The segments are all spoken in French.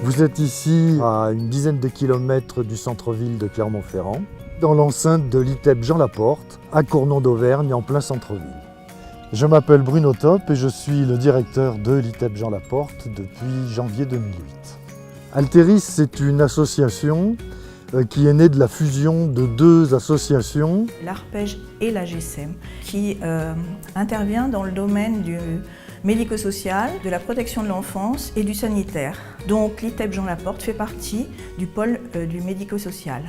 Vous êtes ici à une dizaine de kilomètres du centre-ville de Clermont-Ferrand, dans l'enceinte de l'ITEP Jean Laporte, à Cournon d'Auvergne, en plein centre-ville. Je m'appelle Bruno Top et je suis le directeur de l'ITEP Jean Laporte depuis janvier 2008. Alteris, c'est une association qui est née de la fusion de deux associations, l'ARPEJ et la GSEM, qui intervient dans le domaine du médico-social, de la protection de l'enfance et du sanitaire. Donc l'ITEP Jean Laporte fait partie du pôle du médico-social.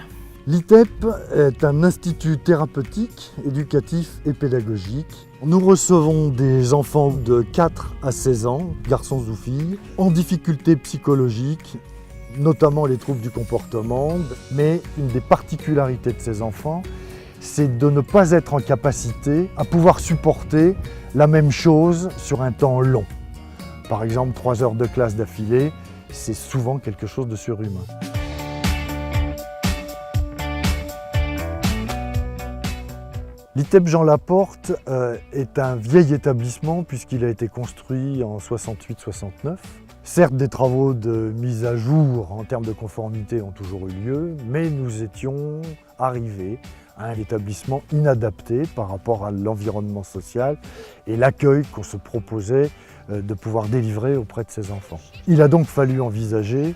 L'ITEP est un institut thérapeutique, éducatif et pédagogique. Nous recevons des enfants de 4 à 16 ans, garçons ou filles, en difficulté psychologique, notamment les troubles du comportement. Mais une des particularités de ces enfants, c'est de ne pas être en capacité à pouvoir supporter la même chose sur un temps long. Par exemple, 3 heures de classe d'affilée, c'est souvent quelque chose de surhumain. L'ITEP Jean Laporte est un vieil établissement puisqu'il a été construit en 68-69. Certes, des travaux de mise à jour en termes de conformité ont toujours eu lieu, mais nous étions arrivés à un établissement inadapté par rapport à l'environnement social et l'accueil qu'on se proposait de pouvoir délivrer auprès de ces enfants. Il a donc fallu envisager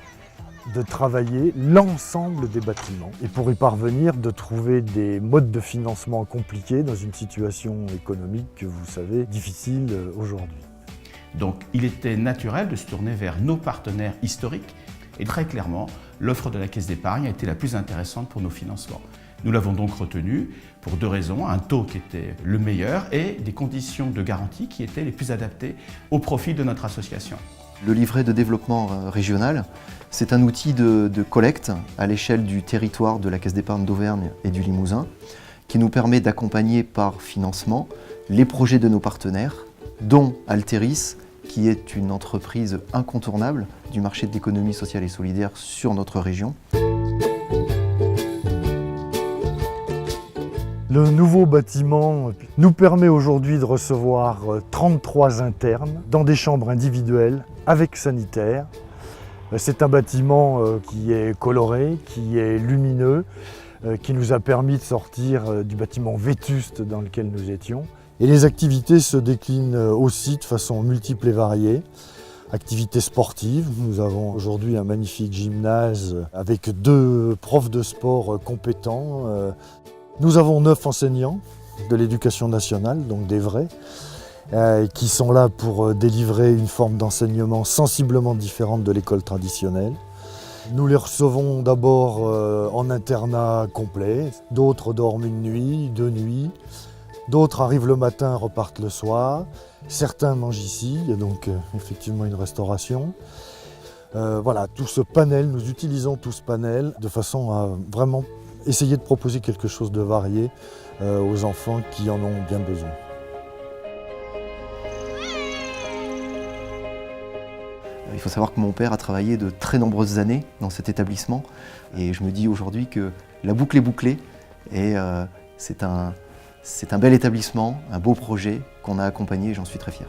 de travailler l'ensemble des bâtiments et pour y parvenir de trouver des modes de financement compliqués dans une situation économique que vous savez difficile aujourd'hui. Donc il était naturel de se tourner vers nos partenaires historiques et très clairement l'offre de la Caisse d'épargne a été la plus intéressante pour nos financements. Nous l'avons donc retenu pour 2 raisons, un taux qui était le meilleur et des conditions de garantie qui étaient les plus adaptées au profit de notre association. Le livret de développement régional, c'est un outil de collecte à l'échelle du territoire de la Caisse d'épargne d'Auvergne et du Limousin qui nous permet d'accompagner par financement les projets de nos partenaires, dont Alteris, qui est une entreprise incontournable du marché de l'économie sociale et solidaire sur notre région. Le nouveau bâtiment nous permet aujourd'hui de recevoir 33 internes dans des chambres individuelles avec sanitaire. C'est un bâtiment qui est coloré, qui est lumineux, qui nous a permis de sortir du bâtiment vétuste dans lequel nous étions. Et les activités se déclinent aussi de façon multiple et variée. Activités sportives, nous avons aujourd'hui un magnifique gymnase avec 2 profs de sport compétents. Nous avons 9 enseignants de l'éducation nationale, donc des vrais, qui sont là pour délivrer une forme d'enseignement sensiblement différente de l'école traditionnelle. Nous les recevons d'abord en internat complet, d'autres dorment 1 nuit, 2 nuits, d'autres arrivent le matin, repartent le soir, certains mangent ici, il y a donc effectivement une restauration. Voilà, tout ce panel, nous utilisons tout ce panel de façon à vraiment essayer de proposer quelque chose de varié aux enfants qui en ont bien besoin. Il faut savoir que mon père a travaillé de très nombreuses années dans cet établissement et je me dis aujourd'hui que la boucle est bouclée et c'est un bel établissement, un beau projet qu'on a accompagné et j'en suis très fier.